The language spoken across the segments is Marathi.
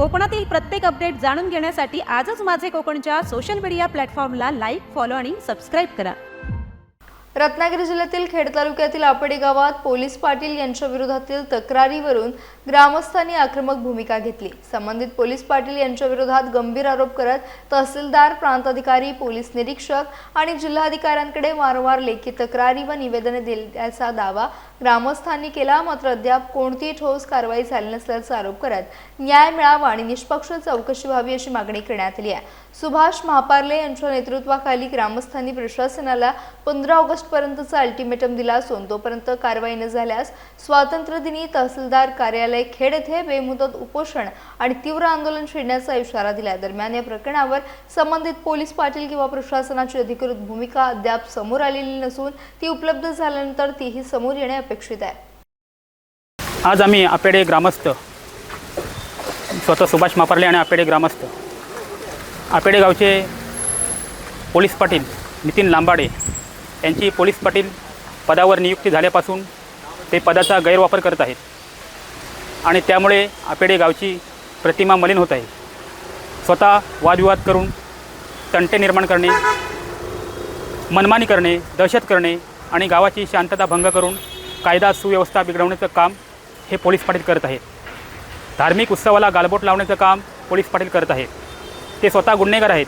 कोकणातील प्रत्येक अपडेट जाणून घेण्यासाठी आजच माझे कोकणच्या सोशल मीडिया प्लॅटफॉर्मला लाईक, फॉलो आणि सबस्क्राईब करा। रत्नागिरी जिल्ह्यातील खेड तालुक्यातील आपेडे गावात पोलीस पाटील यांच्या विरोधातील तक्रारीवरून ग्रामस्थांनी आक्रमक भूमिका घेतली। संबंधित पोलीस पाटील यांच्या विरोधात गंभीर आरोप करत तहसीलदार, प्रांताधिकारी, पोलीस निरीक्षक आणि जिल्हाधिकाऱ्यांकडे वारंवार लेखी तक्रारी व निवेदने दिल्याचा दावा ग्रामस्थांनी केला। मात्र अद्याप कोणतीही ठोस कारवाई झाली नसल्याचा आरोप करत न्याय मिळावा आणि निष्पक्ष चौकशी व्हावी अशी मागणी करण्यात आली आहे। सुभाष महापार्ले यांच्या नेतृत्वाखाली ग्रामस्थांनी प्रशासनाला 15 ऑगस्ट पर्यंतचा अल्टिमेटम दिला असून तोपर्यंत कारवाई न झाल्यास स्वातंत्र्य दिनी तहसीलदार कार्यालय खेड येथे बेमुदत उपोषण आणि तीव्र आंदोलन छेडण्याचा इशारा दिला। दरम्यान या प्रकरणावर संबंधित पोलीस पाटील किंवा प्रशासनाची अधिकृत भूमिका अद्याप समोर आलेली नसून ती उपलब्ध झाल्यानंतर तीही समोर येणे अपेक्षित आहे। आज आम्ही आपेडे ग्रामस्थ स्वतः सुभाष महापार्ले आणि आपेडे ग्रामस्थ आपेडे गावचे पोलीस पाटील नितीन लांबाडे यांची पोलीस पाटील पदावर नियुक्ती झाल्यापासून ते पदाचा गैरवापर करत आहेत आणि त्यामुळे आपेडे गावची प्रतिमा मलिन होत आहे। स्वतः वादविवाद करून तंटे निर्माण करणे, मनमानी करणे, दहशत करणे आणि गावाची शांतता भंग करून कायदा सुव्यवस्था बिघडवण्याचं काम हे पोलीस पाटील करत आहेत। धार्मिक उत्सवाला गालबोट लावण्याचं काम पोलीस पाटील करत आहेत। ते स्वतः गुन्हेगार आहेत,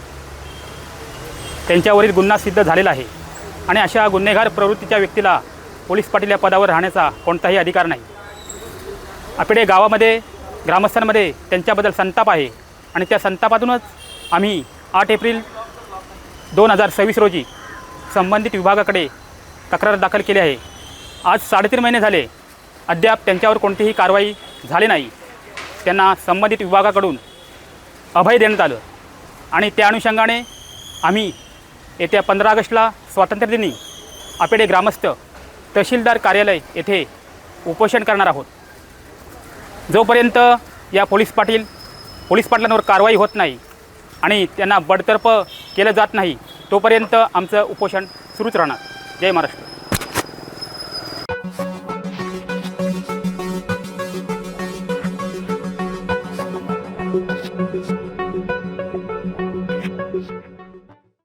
त्यांच्यावरील गुन्हा सिद्ध झालेला आहे आणि अशा गुन्हेगार प्रवृत्तीच्या व्यक्तीला पोलीस पाटील या पदावर राहण्याचा कोणताही अधिकार नाही। आपेडे गावामध्ये ग्रामस्थांमध्ये त्यांच्याबद्दल संताप आहे आणि त्या संतापातूनच आम्ही 8 एप्रिल 2026 रोजी संबंधित विभागाकडे तक्रार दाखल केली आहे। आज 3.5 महिने झाले, अद्याप त्यांच्यावर कोणतीही कारवाई झाली नाही। त्यांना संबंधित विभागाकडून अभय देण्यात आलं आणि त्या अनुषंगाने आम्ही येत्या 15 ऑगस्टला स्वातंत्र्य दिनी आपेडे ग्रामस्थ तहसीलदार कार्यालय येथे उपोषण करणार आहोत। जोपर्यंत या पोलीस पाटलांवर कारवाई होत नाही आणि त्यांना बडतर्फ केलं जात नाही तोपर्यंत आमचं उपोषण सुरूच राहणार। जय महाराष्ट्र।